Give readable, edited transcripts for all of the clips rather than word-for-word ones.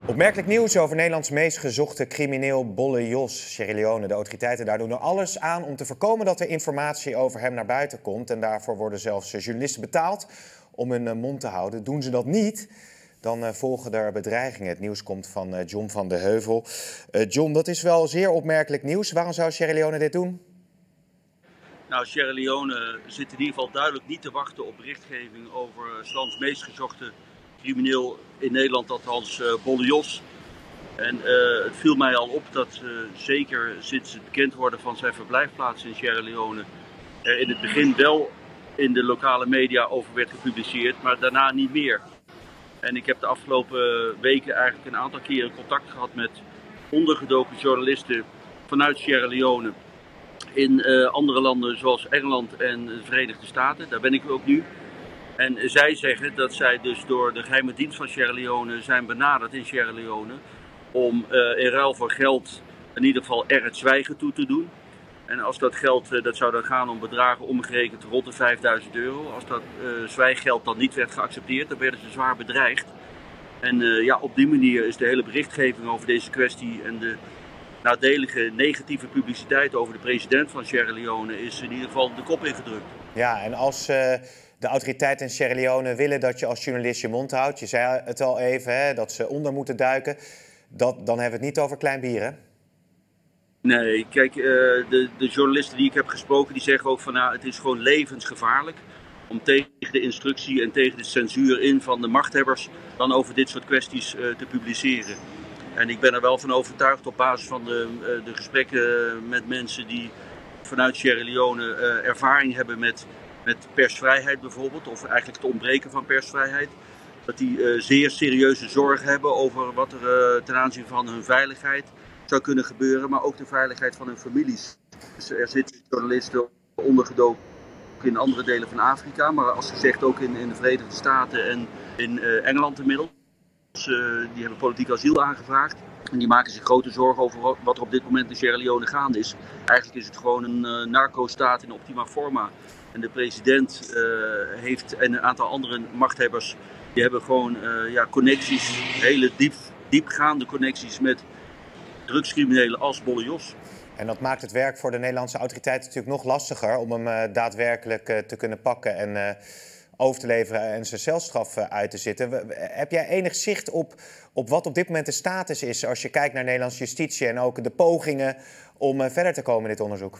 Opmerkelijk nieuws over Nederlands meest gezochte crimineel Bolle Jos, Sierra Leone. De autoriteiten daar doen er alles aan om te voorkomen dat er informatie over hem naar buiten komt. En daarvoor worden zelfs journalisten betaald om hun mond te houden. Doen ze dat niet, dan volgen er bedreigingen. Het nieuws komt van John van de Heuvel. John, dat is wel zeer opmerkelijk nieuws. Waarom zou Sierra Leone dit doen? Nou, Sierra Leone zit in ieder geval duidelijk niet te wachten op berichtgeving over 's lands meest gezochte crimineel in Nederland, althans Bolle Jos. En het viel mij al op dat zeker sinds het bekend worden van zijn verblijfplaats in Sierra Leone er in het begin wel in de lokale media over werd gepubliceerd, maar daarna niet meer. En ik heb de afgelopen weken eigenlijk een aantal keren contact gehad met ondergedoken journalisten vanuit Sierra Leone in andere landen zoals Engeland en de Verenigde Staten. Daar ben ik ook nu. En zij zeggen dat zij dus door de geheime dienst van Sierra Leone zijn benaderd in Sierra Leone om in ruil voor geld in ieder geval er het zwijgen toe te doen. En als dat geld, dat zou dan gaan om bedragen omgerekend rond de €5000. Als dat zwijggeld dan niet werd geaccepteerd, dan werden ze zwaar bedreigd. En ja, op die manier is de hele berichtgeving over deze kwestie en de nadelige negatieve publiciteit over de president van Sierra Leone is in ieder geval de kop ingedrukt. Ja, en als de autoriteiten in Sierra Leone willen dat je als journalist je mond houdt, je zei het al even, hè, dat ze onder moeten duiken, dan hebben we het niet over klein bier, hè? Nee, kijk, de journalisten die ik heb gesproken, die zeggen ook van nou, het is gewoon levensgevaarlijk om tegen de instructie en tegen de censuur in van de machthebbers dan over dit soort kwesties te publiceren. En ik ben er wel van overtuigd op basis van de gesprekken met mensen die vanuit Sierra Leone ervaring hebben met persvrijheid bijvoorbeeld, of eigenlijk het ontbreken van persvrijheid. Dat die zeer serieuze zorgen hebben over wat er ten aanzien van hun veiligheid zou kunnen gebeuren, maar ook de veiligheid van hun families. Dus er zitten journalisten ondergedoken in andere delen van Afrika, maar als gezegd ook in de Verenigde Staten en in Engeland inmiddels. Die hebben politiek asiel aangevraagd en die maken zich grote zorgen over wat er op dit moment in Sierra Leone gaande is. Eigenlijk is het gewoon een narco-staat in optima forma. En de president heeft en een aantal andere machthebbers, die hebben gewoon connecties, hele diepgaande connecties met drugscriminelen als Bolle Jos. En dat maakt het werk voor de Nederlandse autoriteiten natuurlijk nog lastiger om hem daadwerkelijk te kunnen pakken en over te leveren en zijn celstraf uit te zitten. Heb jij enig zicht op wat op dit moment de status is als je kijkt naar Nederlandse justitie en ook de pogingen om verder te komen in dit onderzoek?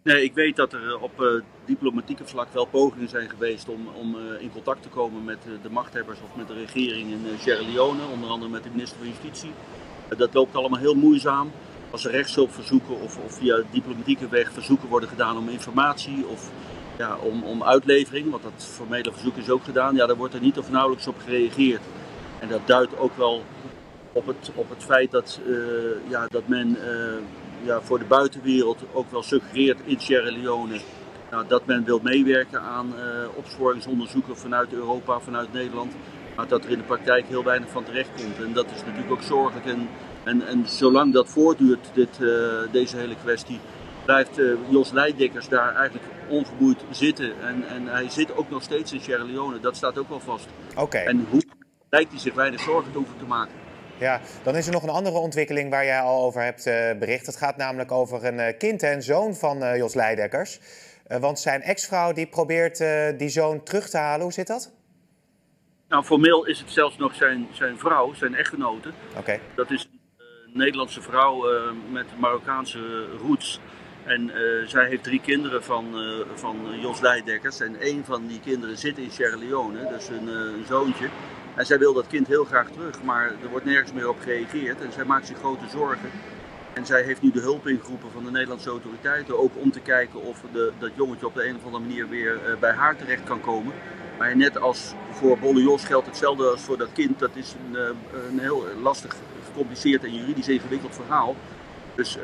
Nee, ik weet dat er op diplomatieke vlak wel pogingen zijn geweest om in contact te komen met de machthebbers of met de regering in Sierra Leone, onder andere met de minister van Justitie. Dat loopt allemaal heel moeizaam. Als er rechtshulpverzoeken of via diplomatieke weg verzoeken worden gedaan om informatie of om uitlevering, want dat formele verzoek is ook gedaan, daar wordt er niet of nauwelijks op gereageerd. En dat duidt ook wel op het feit dat men voor de buitenwereld ook wel suggereert in Sierra Leone dat men wil meewerken aan opsporingsonderzoeken vanuit Europa, vanuit Nederland, maar dat er in de praktijk heel weinig van terecht komt. En dat is natuurlijk ook zorgelijk. En zolang dat voortduurt, deze hele kwestie, blijft Jos Leidekkers daar eigenlijk ongemoeid zitten. En hij zit ook nog steeds in Sierra Leone, dat staat ook wel vast. Okay. En hoe lijkt hij zich weinig zorgen te hoeven te maken. Ja, dan is er nog een andere ontwikkeling waar jij al over hebt bericht. Het gaat namelijk over een kind en zoon van Jos Leidekkers. Want zijn ex-vrouw die probeert die zoon terug te halen. Hoe zit dat? Nou, formeel is het zelfs nog zijn vrouw, zijn echtgenote. Okay. Dat is een Nederlandse vrouw met Marokkaanse roots. En zij heeft 3 kinderen van Jos Leidekkers. En 1 van die kinderen zit in Sierra Leone, dus een zoontje. En zij wil dat kind heel graag terug, maar er wordt nergens meer op gereageerd. En zij maakt zich grote zorgen. En zij heeft nu de hulp ingeroepen van de Nederlandse autoriteiten, ook om te kijken of dat jongetje op de een of andere manier weer bij haar terecht kan komen. Maar net als voor Bolle Jos geldt hetzelfde als voor dat kind. Dat is een heel lastig, gecompliceerd en juridisch ingewikkeld verhaal. Dus,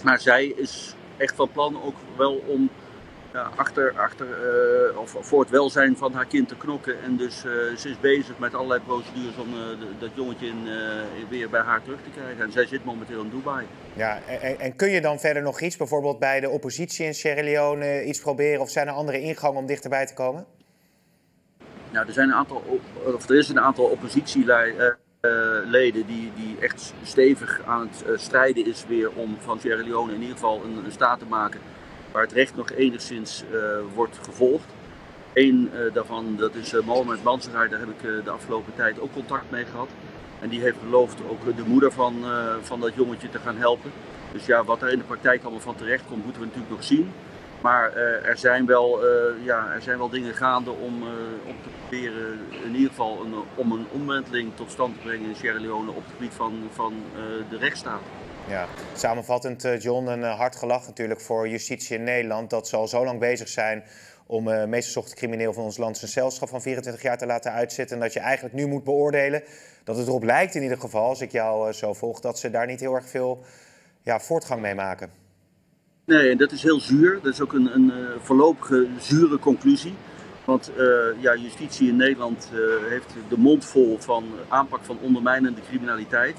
maar zij is echt van plan ook wel om voor het welzijn van haar kind te knokken. En dus ze is bezig met allerlei procedures om dat jongetje weer bij haar terug te krijgen. En zij zit momenteel in Dubai. Ja, en kun je dan verder nog iets, bijvoorbeeld bij de oppositie in Sierra Leone, iets proberen? Of zijn er andere ingangen om dichterbij te komen? Nou, er is een aantal oppositieleiders leden die echt stevig aan het strijden is weer om van Sierra Leone in ieder geval een staat te maken waar het recht nog enigszins wordt gevolgd. Eén daarvan, dat is Mohamed Mansour, daar heb ik de afgelopen tijd ook contact mee gehad. En die heeft beloofd ook de moeder van dat jongetje te gaan helpen. Dus ja, wat er in de praktijk allemaal van terecht komt, moeten we natuurlijk nog zien. Maar er zijn wel dingen gaande om te proberen in ieder geval om een omwenteling tot stand te brengen in Sierra Leone op het gebied van de rechtsstaat. Ja, samenvattend, John, een hard gelach natuurlijk voor justitie in Nederland. Dat ze al zo lang bezig zijn om meest gezochte crimineel van ons land zijn celstraf van 24 jaar te laten uitzitten. En dat je eigenlijk nu moet beoordelen dat het erop lijkt in ieder geval, als ik jou zo volg, dat ze daar niet heel erg veel voortgang mee maken. Nee, en dat is heel zuur. Dat is ook een voorlopige zure conclusie. Want justitie in Nederland heeft de mond vol van aanpak van ondermijnende criminaliteit.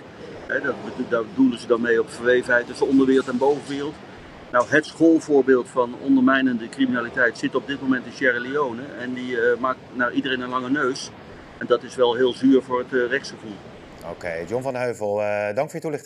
Daar doelen ze dan mee op verwevenheid tussen onderwereld en bovenwereld. Nou, het schoolvoorbeeld van ondermijnende criminaliteit zit op dit moment in Sierra Leone. En die maakt naar iedereen een lange neus. En dat is wel heel zuur voor het rechtsgevoel. Oké, John van Heuvel, dank voor je toelichting.